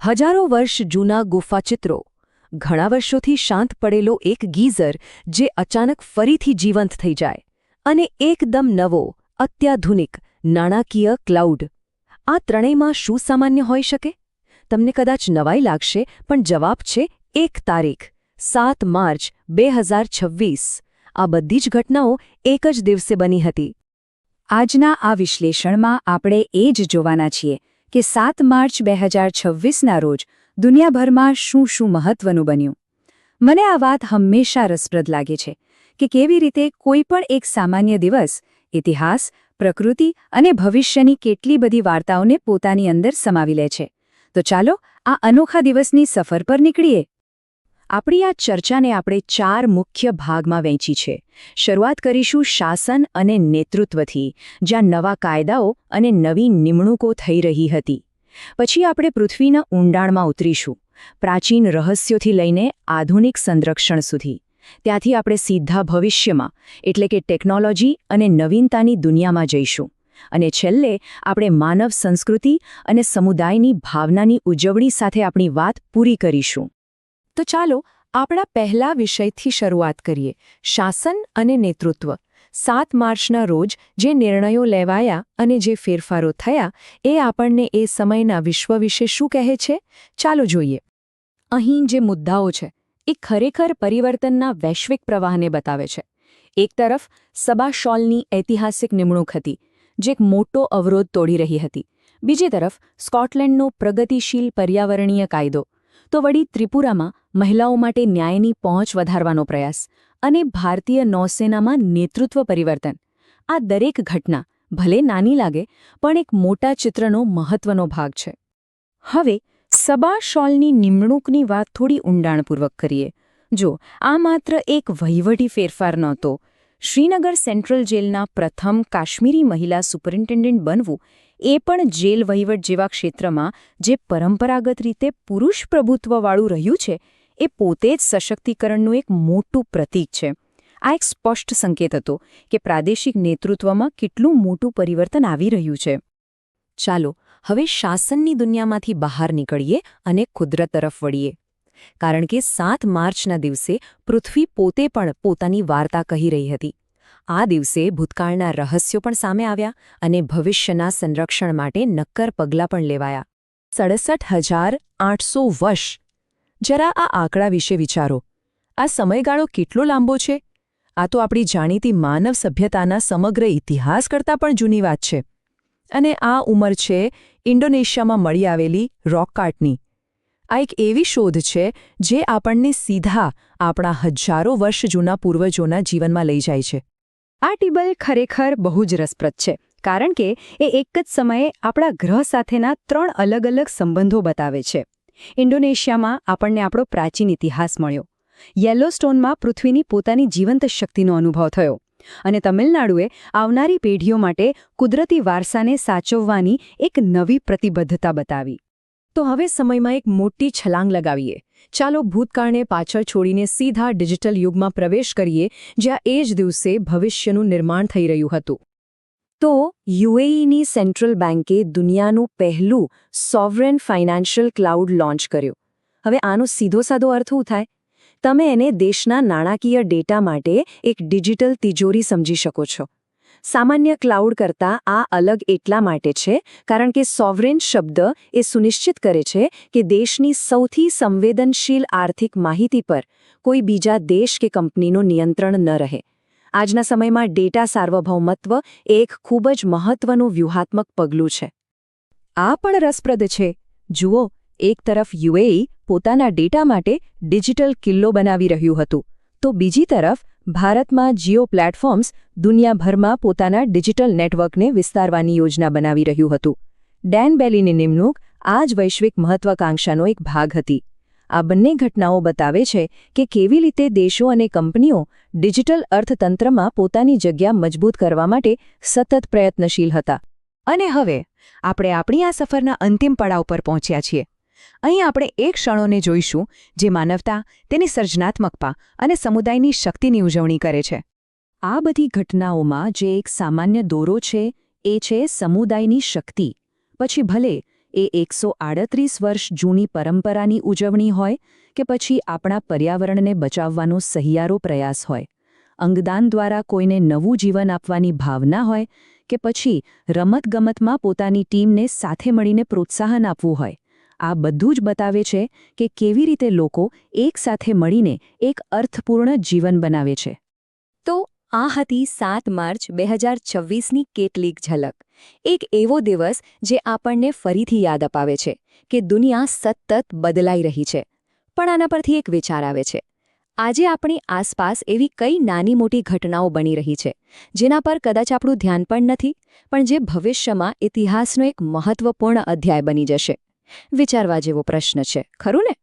હજારો વર્ષ જૂના ગુફાચિત્રો, ઘણા વર્ષોથી શાંત પડેલો એક ગીઝર જે અચાનક ફરીથી જીવંત થઈ જાય, અને એકદમ નવો, અત્યાધુનિક, નાણાકીય ક્લાઉડ. આ ત્રણેયમાં શું સામાન્ય હોઈ શકે? તમને કદાચ નવાઈ લાગશે, પણ જવાબ છે એક તારીખ, 7 માર્ચ 2026. આ બધી જ ઘટનાઓ એક જ દિવસે બની હતી. આજના આ વિશ્લેષણમાં આપણે એ જ જોવાના છીએ કે 7 માર્ચ 2026ના રોજ દુનિયાભરમાં શું મહત્વનું બન્યું. મને આ વાત હંમેશા રસપ્રદ લાગે છે કે કેવી રીતે કોઈપણ એક સામાન્ય દિવસ ઇતિહાસ, પ્રકૃતિ અને ભવિષ્યની કેટલી બધી વાર્તાઓને પોતાની અંદર સમાવી લે છે. તો ચાલો આ અનોખા દિવસની સફર પર નીકળીએ. આપણી આ ચર્ચાને આપણે 4 મુખ્ય ભાગમાં વહેંચી છે. શરૂઆત કરીશું શાસન અને નેતૃત્વથી, જ્યાં નવા કાયદાઓ અને નવી નિમણૂકો થઈ રહી હતી. પછી આપણે પૃથ્વીના ઊંડાણમાં ઉતરીશું, પ્રાચીન રહસ્યોથી લઈને આધુનિક સંરક્ષણ સુધી. ત્યાંથી આપણે સીધા ભવિષ્યમાં, એટલે કે ટેકનોલોજી અને નવીનતાની દુનિયામાં જઈશું. અને છેલ્લે આપણે માનવ સંસ્કૃતિ અને સમુદાયની ભાવનાની ઉજવણી સાથે આપણી વાત પૂરી કરીશું. તો ચાલો આપણા પહેલા વિષયથી શરૂઆત કરીએ, શાસન અને નેતૃત્વ. 7 માર્ચના રોજ જે નિર્ણયો લેવાયા અને જે ફેરફારો થયા, એ આપણને એ સમયના વિશ્વ વિશે શું કહે છે? ચાલો જોઈએ. અહીં જે મુદ્દાઓ છે એ ખરેખર પરિવર્તનના વૈશ્વિક પ્રવાહને બતાવે છે. એક તરફ સબા શોલની ઐતિહાસિક નિમણૂક હતી, જે એક મોટો અવરોધ તોડી રહી હતી. બીજી તરફ સ્કોટલેન્ડનો પ્રગતિશીલ પર્યાવરણીય કાયદો, તો વળી ત્રિપુરામાં મહિલાઓ માટે ન્યાયની પહોંચ વધારવાનો પ્રયાસ, અને ભારતીય નૌસેનામાં નેતૃત્વ પરિવર્તન. આ દરેક ઘટના ભલે નાની લાગે, પણ એક મોટા ચિત્રનો મહત્વનો ભાગ છે. હવે સબા શોલની નિમણૂકની વાત થોડી ઊંડાણપૂર્વક કરીએ. જો આ માત્ર એક વહીવટી ફેરફાર નહોતો. શ્રીનગર સેન્ટ્રલ જેલના પ્રથમ કાશ્મીરી મહિલા સુપરિન્ટેન્ડન્ટ બનવું, એ પણ જેલ વહીવટ જેવા ક્ષેત્રમાં જે પરંપરાગત રીતે પુરુષ પ્રભુત્વવાળું રહ્યું છે, એ પોતે જ સશક્તિકરણનું એક મોટું પ્રતીક છે. આ એક સ્પષ્ટ સંકેત હતો કે પ્રાદેશિક નેતૃત્વમાં કેટલું મોટું પરિવર્તન આવી રહ્યું છે. ચાલો હવે શાસનની દુનિયામાંથી બહાર નીકળીએ અને કુદરત તરફ વળીએ. કારણ કે 7 માર્ચના દિવસે પૃથ્વી પોતે પણ પોતાની વાર્તા કહી રહી હતી. આ દિવસે ભૂતકાળના રહસ્યો પણ સામે આવ્યા અને ભવિષ્યના સંરક્ષણ માટે નક્કર પગલાં પણ લેવાયા. 67,800 વર્ષ. જરા આ આંકડા વિશે વિચારો. આ સમયગાળો કેટલો લાંબો છે? આ તો આપણી જાણીતી માનવ સભ્યતાના સમગ્ર ઇતિહાસ કરતાં પણ જૂની વાત છે. અને આ ઉંમર છે ઇન્ડોનેશિયામાં મળી આવેલી રોક કાર્ટની. આ એક એવી શોધ છે જે આપણને સીધા આપણા હજારો વર્ષ જૂના પૂર્વજોના જીવનમાં લઈ જાય છે. આ ટેબલ ખરેખર બહુ જ રસપ્રદ છે, કારણ કે એ એક જ સમયે આપણા ગ્રહ સાથેના 3 અલગ-અલગ સંબંધો બતાવે છે. ઇન્ડોનેશિયામાં આપણને આપણો પ્રાચીન ઇતિહાસ મળ્યો. યેલોસ્ટોનમાં પૃથ્વીની પોતાની જીવંત શક્તિનો અનુભવ થયો. અને તમિલનાડુએ આવનારી પેઢીઓ માટે કુદરતી વારસાને સાચવવાની એક નવી પ્રતિબદ્ધતા બતાવી. તો હવે સમયમાં એક મોટી છલાંગ લગાવીએ. ચાલો ભૂતકાળને પાછળ છોડીને સીધા ડિજિટલ યુગમાં પ્રવેશ કરીએ, જ્યાં એ જ દિવસે ભવિષ્યનું નિર્માણ થઈ રહ્યું હતું. તો યુએઈની સેન્ટ્રલ બેન્કે દુનિયાનું પહેલું સોવરેન ફાઇનાન્શિયલ ક્લાઉડ લોન્ચ કર્યું. હવે આનો સીધો સાદો અર્થ શું થાય? તમે એને દેશના નાણાકીય ડેટા માટે એક ડિજિટલ તિજોરી સમજી શકો છો. સામાન્ય ક્લાઉડ કરતાં આ અલગ એટલા માટે છે કારણ કે સોવરેન શબ્દ એ સુનિશ્ચિત કરે છે કે દેશની સૌથી સંવેદનશીલ આર્થિક માહિતી પર કોઈ બીજા દેશ કે કંપનીનું નિયંત્રણ ન રહે. આજના સમયમાં ડેટા સાર્વભૌમત્વ એક ખૂબ જ મહત્વનું વ્યૂહાત્મક પગલું છે. આ પણ રસપ્રદ છે. જુઓ, એક તરફ યુએઈ પોતાના ડેટા માટે ડિજિટલ કિલ્લો બનાવી રહ્યું હતું, તો બીજી તરફ ભારતમાં જીઓ પ્લેટફોર્મ્સ દુનિયાભરમાં પોતાના ડિજિટલ નેટવર્કને વિસ્તારવાની યોજના બનાવી રહ્યું હતું. ડેન બેલીની નિમણૂક આ જ વૈશ્વિક મહત્વાકાંક્ષાનો એક ભાગ હતી. આ બંને ઘટનાઓ બતાવે છે કે કેવી રીતે દેશો અને કંપનીઓ ડિજિટલ અર્થતંત્રમાં પોતાની જગ્યા મજબૂત કરવા માટે સતત પ્રયત્નશીલ હતા. અને હવે આપણે આપણી આ સફરના અંતિમ પડાવ પર પહોંચ્યા છીએ. અહીં આપણે એ ક્ષણોને જોઈશું જે માનવતા, તેની સર્જનાત્મકતા અને સમુદાયની શક્તિની ઉજવણી કરે છે. આ બધી ઘટનાઓમાં જે એક સામાન્ય દોરો છે, એ છે સમુદાયની શક્તિ. પછી ભલે એ 138 વર્ષ જૂની પરંપરાની ઉજવણી હોય કે પછી આપણા પર્યાવરણને બચાવવાનો સહિયારો પ્રયાસ હોય, અંગદાન દ્વારા કોઈને નવું જીવન આપવાની ભાવના હોય કે પછી રમતગમતમાં પોતાની ટીમને સાથે મળીને પ્રોત્સાહન આપવું હોય, આ બધું જ બતાવે છે કે કેવી રીતે લોકો એકસાથે મળીને એક અર્થપૂર્ણ જીવન બનાવે છે. તો આ હતી 7 માર્ચ 2026ની કેટલીક ઝલક. એક એવો દિવસ જે આપણને ફરીથી યાદ અપાવે છે કે દુનિયા સતત બદલાઈ રહી છે. પણ આના પરથી એક વિચાર આવે છે. આજે આપણી આસપાસ એવી કઈ નાની મોટી ઘટનાઓ બની રહી છે જેના પર કદાચ આપણું ધ્યાન પણ નથી, પણ જે ભવિષ્યમાં ઇતિહાસનો એક મહત્વપૂર્ણ અધ્યાય બની જશે. વિચારવા જેવો પ્રશ્ન છે, ખરું ને?